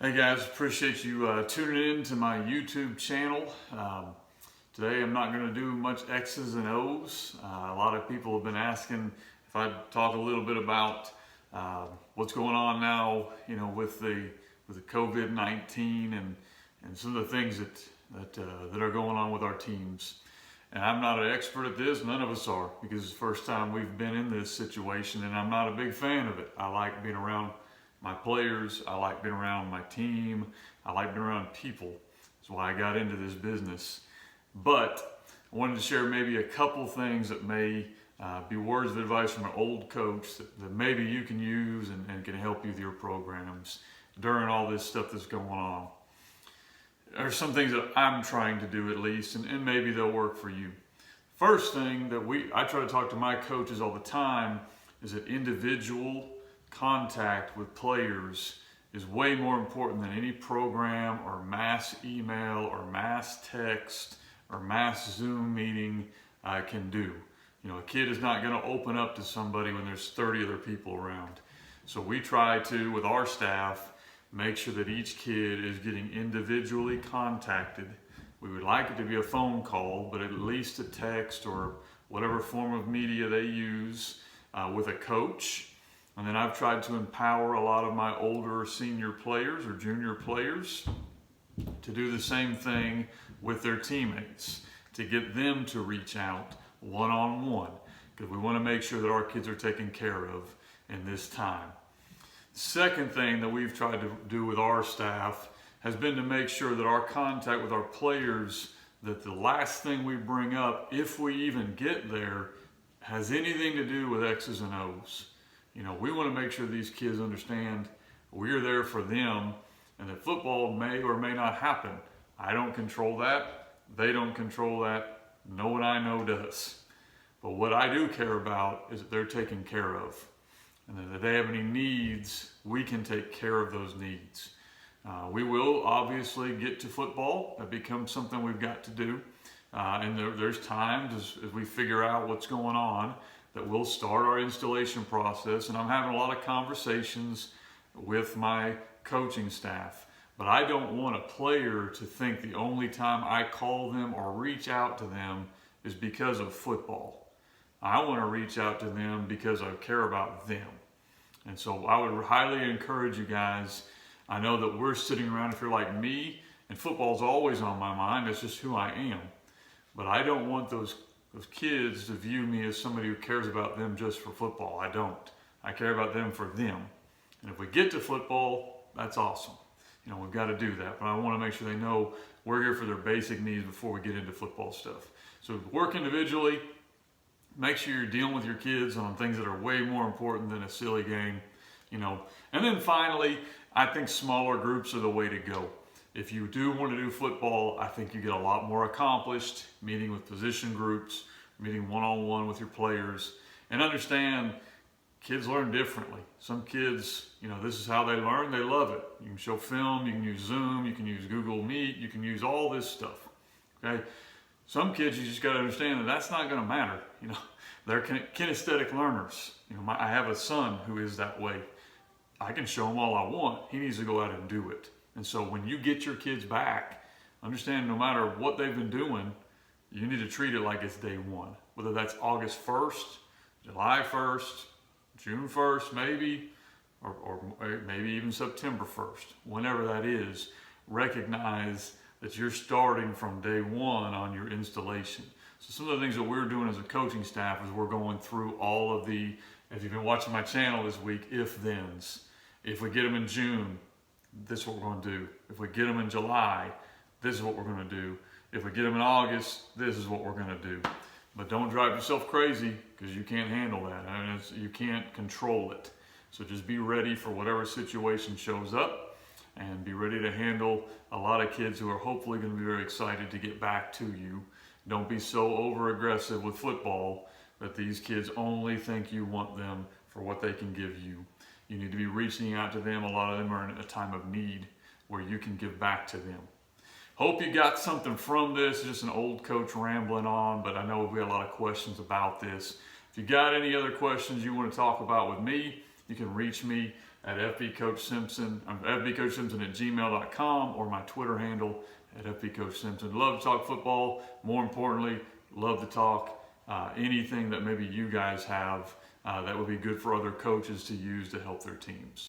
Hey guys, appreciate you tuning in to my YouTube channel. Today I'm not going to do much X's and O's. A lot of people have been asking if I'd talk a little bit about what's going on now, with the COVID-19 and some of the things that are going on with our teams. And I'm not an expert at this, none of us are, because it's the first time we've been in this situation, and I'm not a big fan of it. I like being around my players, I like being around my team, I like being around people. That's why I got into this business. But I wanted to share maybe a couple things that may be words of advice from an old coach that maybe you can use and can help you with your programs during all this stuff that's going on. There's some things that I'm trying to do at least, and maybe they'll work for you. First thing that I try to talk to my coaches all the time is that individual contact with players is way more important than any program or mass email or mass text or mass Zoom meeting can do. A kid is not going to open up to somebody when there's 30 other people around. So we try to, with our staff, make sure that each kid is getting individually contacted. We would like it to be a phone call, but at least a text or whatever form of media they use with a coach. And then I've tried to empower a lot of my older senior players or junior players to do the same thing with their teammates, to get them to reach out one-on-one, because we want to make sure that our kids are taken care of in this time. Second thing that we've tried to do with our staff has been to make sure that our contact with our players, that the last thing we bring up, if we even get there, has anything to do with X's and O's. We want to make sure these kids understand we're there for them and that football may or may not happen. I don't control that. They don't control that. No one I know does. But what I do care about is that they're taken care of. And that if they have any needs, we can take care of those needs. We will obviously get to football. That becomes something we've got to do. And there's times as we figure out what's going on that we'll start our installation process. And I'm having a lot of conversations with my coaching staff. But I don't want a player to think the only time I call them or reach out to them is because of football. I want to reach out to them because I care about them. And so I would highly encourage you guys. I know that we're sitting around, if you're like me, and football's always on my mind. That's just who I am. But I don't want those kids to view me as somebody who cares about them just for football. I don't. I care about them for them. And if we get to football, that's awesome. We've got to do that. But I want to make sure they know we're here for their basic needs before we get into football stuff. So work individually. Make sure you're dealing with your kids on things that are way more important than a silly game. And then finally, I think smaller groups are the way to go. If you do want to do football, I think you get a lot more accomplished meeting with position groups, meeting one-on-one with your players, and understand kids learn differently. Some kids, this is how they learn. They love it. You can show film, you can use Zoom, you can use Google Meet, you can use all this stuff. Okay. Some kids, you just got to understand that that's not going to matter. They're kinesthetic learners. I have a son who is that way. I can show him all I want. He needs to go out and do it. And so when you get your kids back, understand no matter what they've been doing, you need to treat it like it's day one. Whether that's August 1st, July 1st, June 1st maybe, or maybe even September 1st. Whenever that is, recognize that you're starting from day one on your installation. So some of the things that we're doing as a coaching staff is we're going through all of the, if you've been watching my channel this week, if-thens. If we get them in June, this is what we're going to do. If we get them in July, this is what we're going to do. If we get them in August, this is what we're going to do. But don't drive yourself crazy, because you can't handle that. You can't control it. So just be ready for whatever situation shows up, and be ready to handle a lot of kids who are hopefully going to be very excited to get back to you. Don't be so over aggressive with football that these kids only think you want them for what they can give you. You need to be reaching out to them. A lot of them are in a time of need where you can give back to them. Hope you got something from this. Just an old coach rambling on, but I know we have a lot of questions about this. If you got any other questions you want to talk about with me, you can reach me at fbcoachsimpson, fbcoachsimpson@gmail.com, or my Twitter handle at fbcoachsimpson. Love to talk football. More importantly, love to talk anything that maybe you guys have that would be good for other coaches to use to help their teams.